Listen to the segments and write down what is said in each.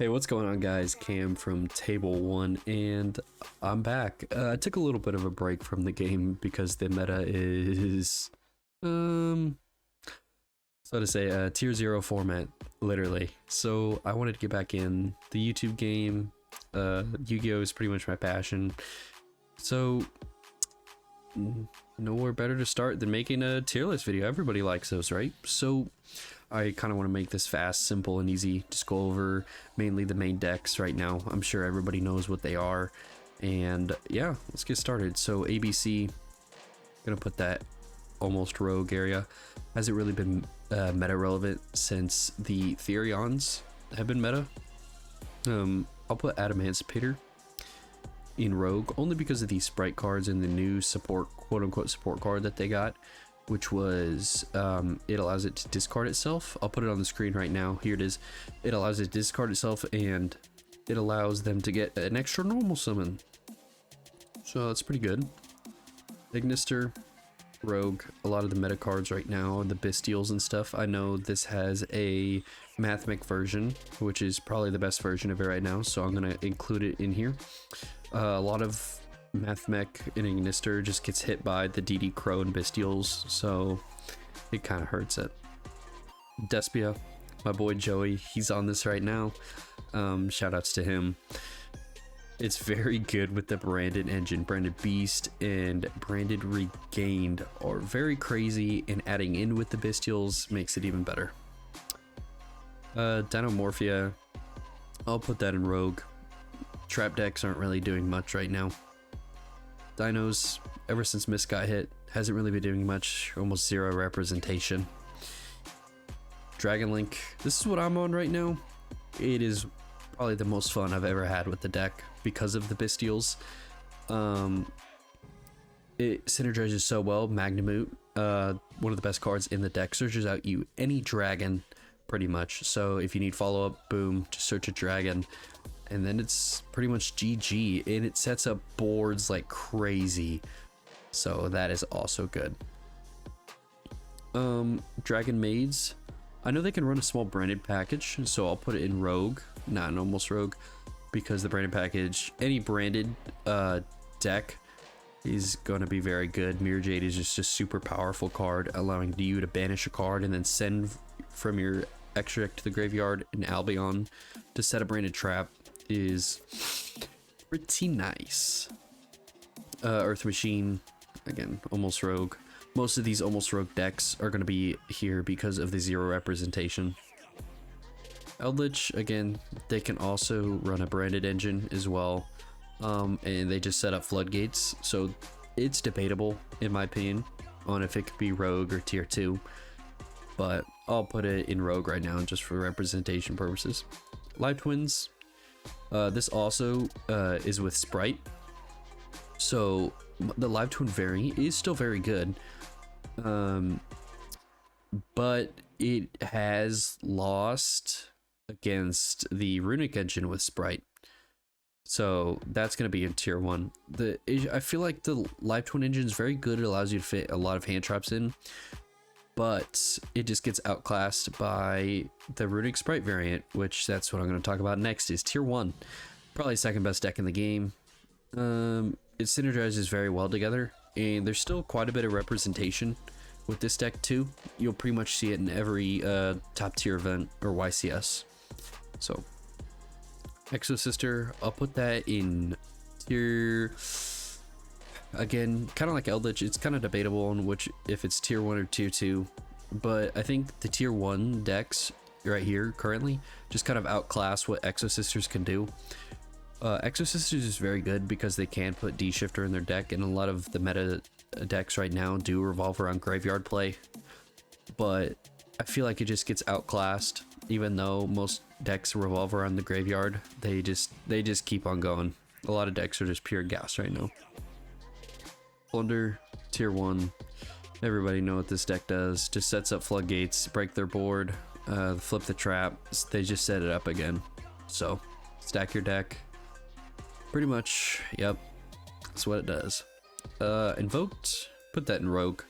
Hey, what's going on, guys? Cam from Table One, and I'm back. I took a little bit of a break from the game because the meta is, so to say, a tier 0 format, literally. So I wanted to get back in the YouTube game. Yu-Gi-Oh! Is pretty much my passion. So, nowhere better to start than making a tier list video. Everybody likes those, right? So, I kind of want to make this fast, simple, and easy. Just go over mainly the main decks right now. I'm sure everybody knows what they are. And yeah, let's get started. So ABC, gonna put that almost rogue area. Hasn't really been meta relevant since the Therions have been meta. I'll put Adamancipator in rogue only because of these sprite cards and the new support, quote unquote support card that they got, which was it allows it to discard itself. I'll put it on the screen right now. Here it is. It allows it to discard itself, and it allows them to get an extra normal summon, so that's pretty good. Ignister, rogue, a lot of the meta cards right now, the Bystials and stuff. I know this has a Mathmech version, which is probably the best version of it right now, so I'm gonna include it in here. A lot of Mathmech and Ignister just gets hit by the DD Crow and Bystials, so it kind of hurts it. Despia, my boy Joey, he's on this right now. Shout outs to him. It's very good with the branded engine. Branded Beast and Branded Regained are very crazy, and adding in with the Bystials makes it even better. Dinomorphia, I'll put that in rogue. Trap decks aren't really doing much right now. Dinos, ever since Mist got hit, hasn't really been doing much, almost zero representation. Dragon Link, this is what I'm on right now. It is probably the most fun I've ever had with the deck because of the Bystials. It synergizes so well. Magnamute, one of the best cards in the deck, searches out you any dragon pretty much. So if you need follow-up, boom, just search a dragon. And then it's pretty much GG, and it sets up boards like crazy. So that is also good. Dragon Maids, I know they can run a small branded package, so I'll put it in rogue, not an almost rogue, because the branded package, any branded deck is going to be very good. Mirror Jade is just a super powerful card, allowing you to banish a card and then send from your extra deck to the graveyard an Albion to set a branded trap. Is pretty nice. Earth Machine, again, almost rogue. Most of these almost rogue decks are going to be here because of the zero representation. Eldritch, again, they can also run a branded engine as well, and they just set up floodgates, so it's debatable in my opinion on if it could be rogue or tier 2, but I'll put it in rogue right now just for representation purposes. Live Twins, this also is with Sprite, so the Live Twin variant is still very good, but it has lost against the Runic engine with Sprite, so that's going to be in tier 1. I feel like the Live Twin engine is very good. It allows you to fit a lot of hand traps in, but it just gets outclassed by the Runic Sprite variant, which that's what I'm going to talk about next. Is tier 1, probably second best deck in the game. It synergizes very well together, and there's still quite a bit of representation with this deck too. You'll pretty much see it in every top tier event or YCS. So Exo Sister, I'll put that in tier, again, kind of like Eldritch. It's kind of debatable on which, if it's tier 1 or tier 2, but I think the tier 1 decks right here currently just kind of outclass what Exo Sisters can do. Exo Sisters is very good because they can put D-Shifter in their deck, and a lot of the meta decks right now do revolve around graveyard play, but I feel like it just gets outclassed. Even though most decks revolve around the graveyard, they just keep on going. A lot of decks are just pure gas right now. Plunder, tier 1. Everybody know what this deck does. Just sets up floodgates, break their board, flip the trap. They just set it up again. So stack your deck. Pretty much, yep, that's what it does. Invoked, put that in rogue.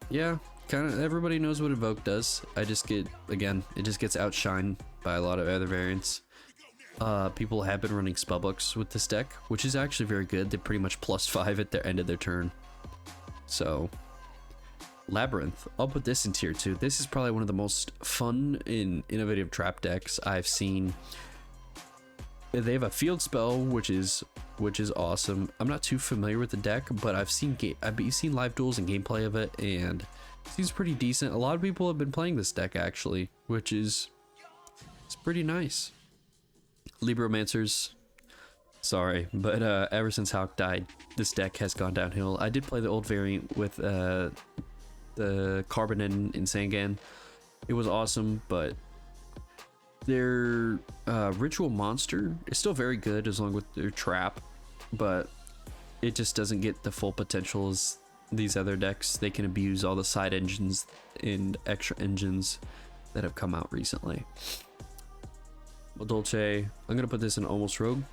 Yeah, kind of everybody knows what Evoke does. I just get, again, it just gets outshined by a lot of other variants. People have been running spellbooks with this deck, which is actually very good. They're pretty much +5 at the end of their turn. So, Labyrinth, I'll put this in tier 2. This is probably one of the most fun and innovative trap decks I've seen. They have a field spell, which is awesome. I'm not too familiar with the deck, but I've seen live duels and gameplay of it, and it seems pretty decent. A lot of people have been playing this deck actually, which is it's pretty nice. Libromancers, sorry, but ever since Hawk died, this deck has gone downhill. I did play the old variant with the Carbon and Sangan. It was awesome, but their Ritual Monster is still very good as long with their trap, but it just doesn't get the full potential as these other decks. They can abuse all the side engines and extra engines that have come out recently. Dolce, I'm gonna put this in Almost Rogue.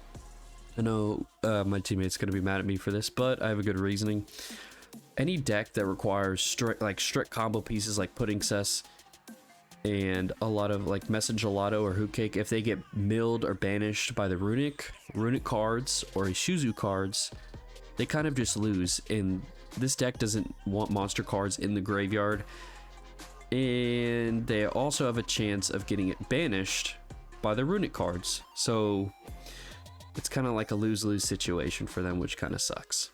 I know my teammate's gonna be mad at me for this, but I have a good reasoning. Any deck that requires strict combo pieces like Pudding Cess and a lot of like Message Gelato or Hoot Cake, if they get milled or banished by the runic cards or Ishizu cards, they kind of just lose. And this deck doesn't want monster cards in the graveyard, and they also have a chance of getting it banished by the runic cards, so it's kind of like a lose-lose situation for them, which kind of sucks.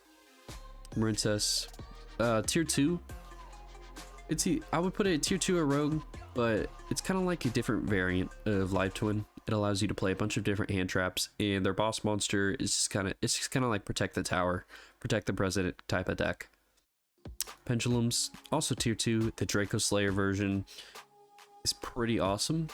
Marincess, tier 2. I would put it at tier 2 at Rogue, but it's kind of like a different variant of Live Twin. It allows you to play a bunch of different hand traps, and their boss monster is just kind of like Protect the Tower, Protect the President type of deck. Pendulums, also tier 2. The Draco Slayer version is pretty awesome.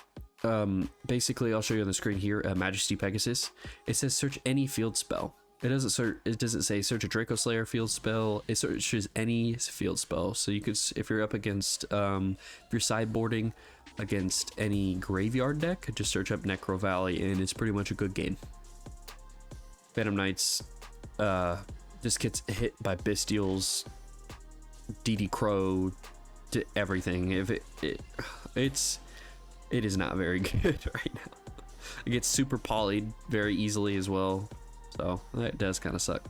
Basically, I'll show you on the screen here. Majesty Pegasus. It says search any field spell. It doesn't say search a Draco Slayer field spell. It searches any field spell. So you could, if you're up against, if you're sideboarding against any graveyard deck, just search up Necro Valley, and it's pretty much a good game. Phantom Knights, just gets hit by Bestials, DD Crow, to everything. If it is not very good right now. It gets super polyed very easily as well, so that does kind of suck.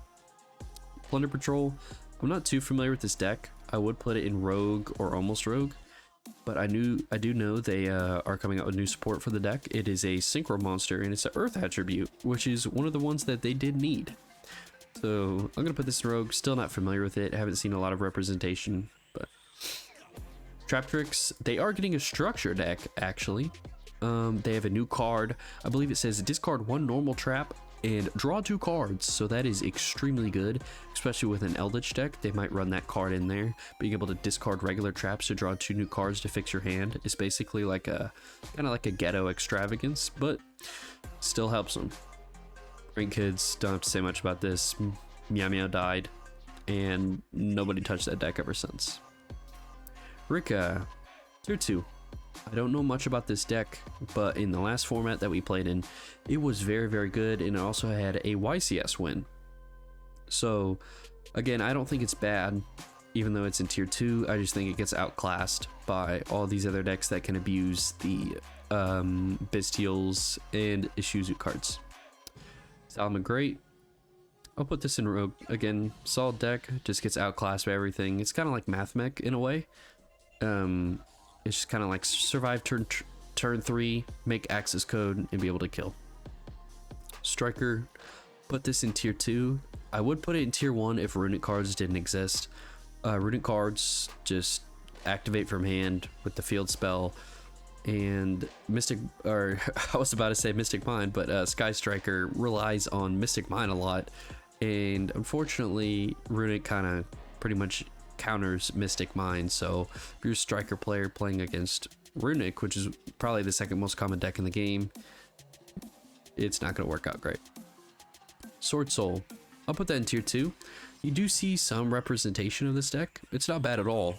Plunder Patrol, I'm not too familiar with this deck. I would put it in Rogue or Almost Rogue, but I do know they are coming out with new support for the deck. It is a Synchro monster, and it's an Earth attribute, which is one of the ones that they did need. So I'm gonna put this in Rogue. Still not familiar with it. I haven't seen a lot of representation, but Trap Tricks, they are getting a structure deck actually. They have a new card. I believe it says discard 1 normal trap and draw 2 cards, so that is extremely good, especially with an Eldritch deck. They might run that card in there. Being able to discard regular traps to draw 2 new cards to fix your hand is basically like a kind of like a ghetto extravagance, but still helps them. Green Kids, don't have to say much about this. Meow Meow died, and nobody touched that deck ever since. Rika, tier 2. I don't know much about this deck, but in the last format that we played in, it was very, very good, and it also had a YCS win. So, again, I don't think it's bad, even though it's in tier 2. I just think it gets outclassed by all these other decks that can abuse the Bestials and Ishizu cards. Salma Great. I'll put this in Rogue. Again, solid deck, just gets outclassed by everything. It's kind of like Math Mech in a way. It's just kind of like survive turn 3, make access code, and be able to kill. Striker, put this in tier 2. I would put it in tier 1 if runic cards didn't exist. Runic cards just activate from hand with the field spell, and Mystic, or I was about to say Mystic Mine, but Sky Striker relies on Mystic Mine a lot, and unfortunately runic kind of pretty much counters Mystic Mine. So if you're a Striker player playing against runic, which is probably the second most common deck in the game, it's not going to work out great. Sword Soul, I'll put that in tier 2. You do see some representation of this deck. It's not bad at all.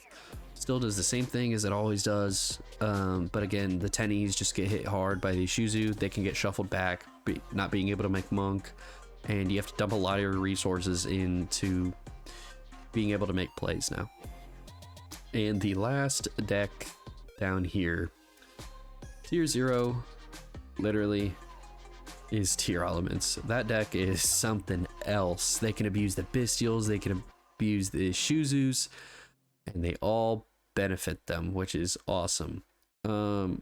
Still does the same thing as it always does, but again, the tennies just get hit hard by the Ishizu. They can get shuffled back, not being able to make Monk, and you have to dump a lot of your resources into being able to make plays now. And the last deck down here, tier 0, literally, is tier elements. That deck is something else. They can abuse the Bystials, they can abuse the Shuzus, and they all benefit them, which is awesome. I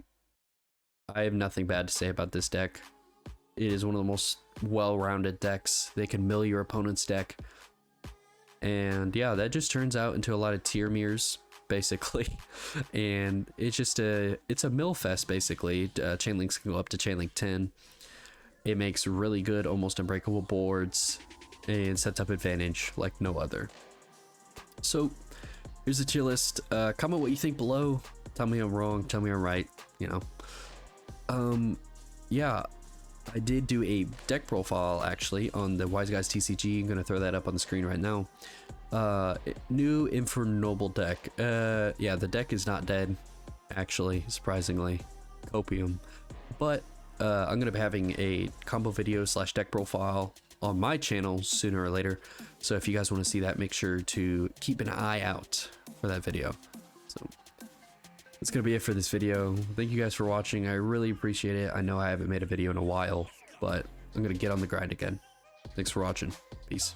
have nothing bad to say about this deck. It is one of the most well-rounded decks. They can mill your opponent's deck. And yeah, that just turns out into a lot of tier mirrors, basically. And it's just it's a mill fest, basically. Chainlinks can go up to Chainlink 10. It makes really good, almost unbreakable boards and sets up advantage like no other. So here's the tier list. Comment what you think below. Tell me I'm wrong, tell me I'm right, you know. Yeah, I did do a deck profile actually on the Wise Guys TCG. I'm gonna throw that up on the screen right now. New Infernoble deck. Yeah, the deck is not dead, actually, surprisingly. Copium. But I'm gonna be having a combo video / deck profile on my channel sooner or later. So if you guys want to see that, make sure to keep an eye out for that video. So that's gonna be it for this video. Thank you guys for watching. I really appreciate it. I know I haven't made a video in a while, but I'm gonna get on the grind again. Thanks for watching. Peace.